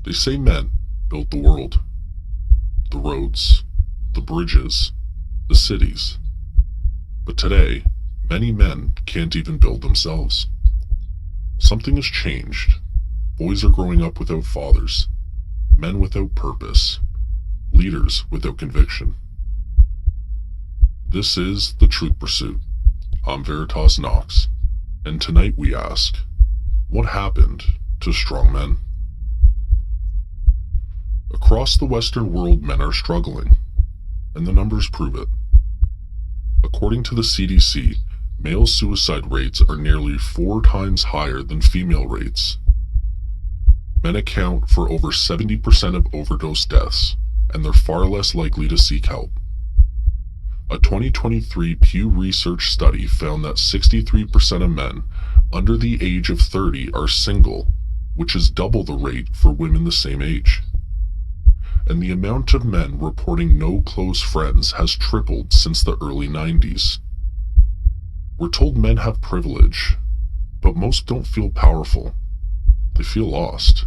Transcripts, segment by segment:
They say men built the world, the roads, the bridges, the cities. But today, many men can't even build themselves. Something has changed. Boys are growing up without fathers, men without purpose, leaders without conviction. This is The Truth Pursuit. I'm Veritas Knox, and tonight we ask, what happened to strong men? Across the Western world, men are struggling, and the numbers prove it. According to the CDC, male suicide rates are nearly 4 times higher than female rates. Men account for over 70% of overdose deaths, and they're far less likely to seek help. A 2023 Pew Research study found that 63% of men under the age of 30 are single, which is double the rate for women the same age. And the amount of men reporting no close friends has tripled since the early 90s. We're told men have privilege, but most don't feel powerful. They feel lost.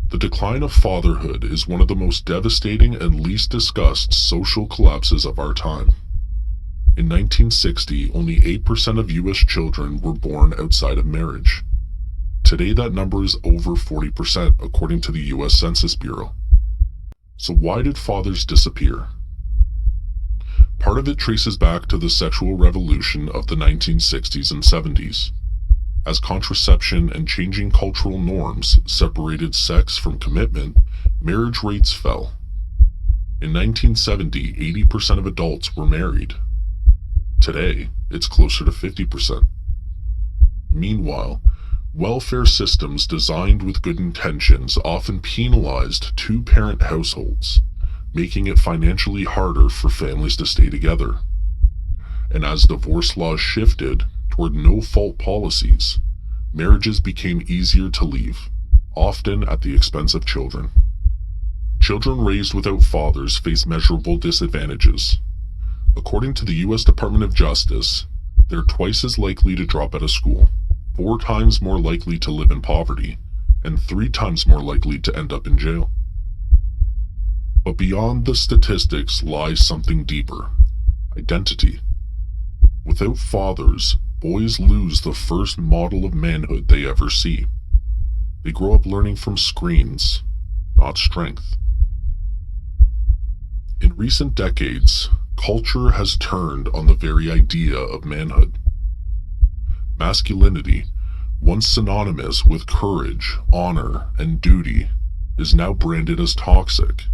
The decline of fatherhood is one of the most devastating and least discussed social collapses of our time. In 1960, only 8% of U.S. children were born outside of marriage. Today, that number is over 40%, according to the U.S. Census Bureau. So why did fathers disappear? Part of it traces back to the sexual revolution of the 1960s and 70s. As contraception and changing cultural norms separated sex from commitment, marriage rates fell. In 1970, 80% of adults were married. Today, it's closer to 50%. Meanwhile, welfare systems designed with good intentions often penalized two-parent households, making it financially harder for families to stay together. And as divorce laws shifted toward no-fault policies, marriages became easier to leave, often at the expense of children. Children raised without fathers face measurable disadvantages. According to the U.S. Department of Justice, they're twice as likely to drop out of school, 4 times more likely to live in poverty, and 3 times more likely to end up in jail. But beyond the statistics lies something deeper: identity. Without fathers, boys lose the first model of manhood they ever see. They grow up learning from screens, not strength. In recent decades, culture has turned on the very idea of manhood. Masculinity, once synonymous with courage, honor, and duty, is now branded as toxic.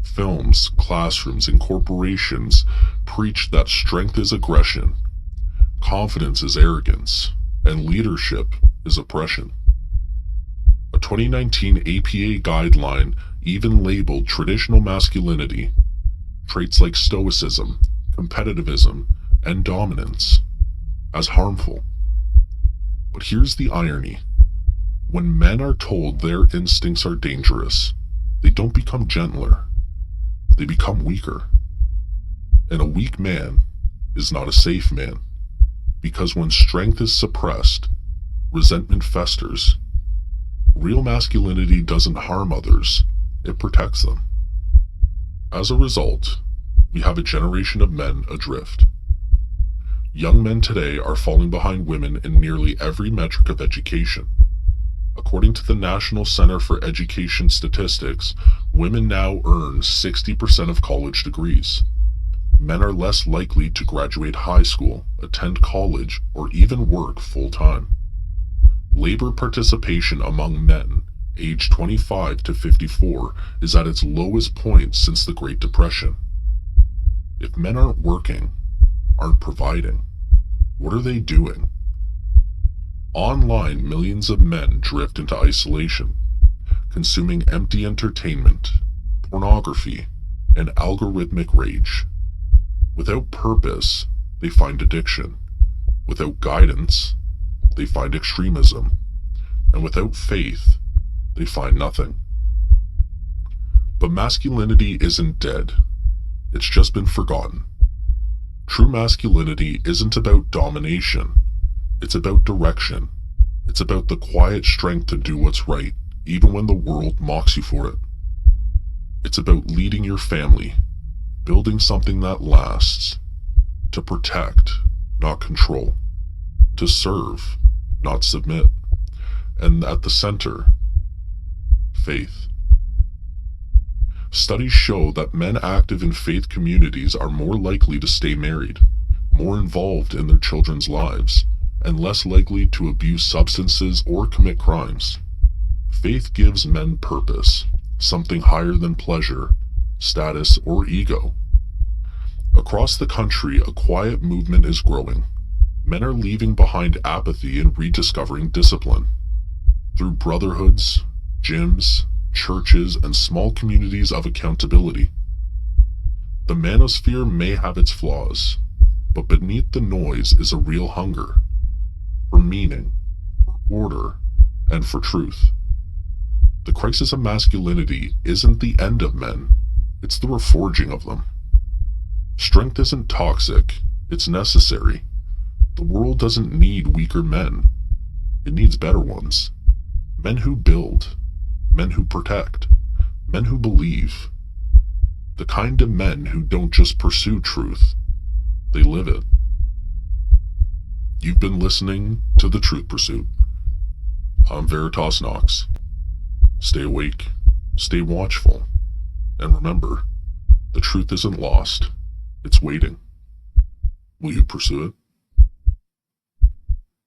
Films, classrooms, and corporations preach that strength is aggression, confidence is arrogance, and leadership is oppression. A 2019 APA guideline even labeled traditional masculinity, traits like stoicism, competitivism, and dominance, as harmful. But here's the irony. When men are told their instincts are dangerous, they don't become gentler. They become weaker. And a weak man is not a safe man, because when strength is suppressed, resentment festers. Real masculinity doesn't harm others, it protects them. As a result, we have a generation of men adrift. Young men today are falling behind women in nearly every metric of education. According to the National Center for Education Statistics, women now earn 60% of college degrees. Men are less likely to graduate high school, attend college, or even work full-time. Labor participation among men, aged 25 to 54, is at its lowest point since the Great Depression. If men aren't working, aren't providing, what are they doing? Online, millions of men drift into isolation, consuming empty entertainment, pornography, and algorithmic rage. Without purpose, they find addiction. Without guidance, they find extremism. And without faith, they find nothing. But masculinity isn't dead. It's just been forgotten. True masculinity isn't about domination. It's about direction, It's about the quiet strength to do what's right, even when the world mocks you for it. It's about leading your family, building something that lasts, to protect, not control, to serve, not submit, and at the center, faith. Studies show that men active in faith communities are more likely to stay married, more involved in their children's lives, and less likely to abuse substances or commit crimes. Faith gives men purpose, something higher than pleasure, status, or ego. Across the country, a quiet movement is growing. Men are leaving behind apathy and rediscovering discipline. Through brotherhoods, gyms, churches, and small communities of accountability. The manosphere may have its flaws, but beneath the noise is a real hunger for meaning, for order, and for truth. The crisis of masculinity isn't the end of men, it's the reforging of them. Strength isn't toxic, it's necessary. The world doesn't need weaker men, it needs better ones. Men who build, men who protect, men who believe. The kind of men who don't just pursue truth, they live it. You've been listening to The Truth Pursuit. I'm Veritas Knox. Stay awake, stay watchful, and remember, the truth isn't lost, it's waiting. Will you pursue it?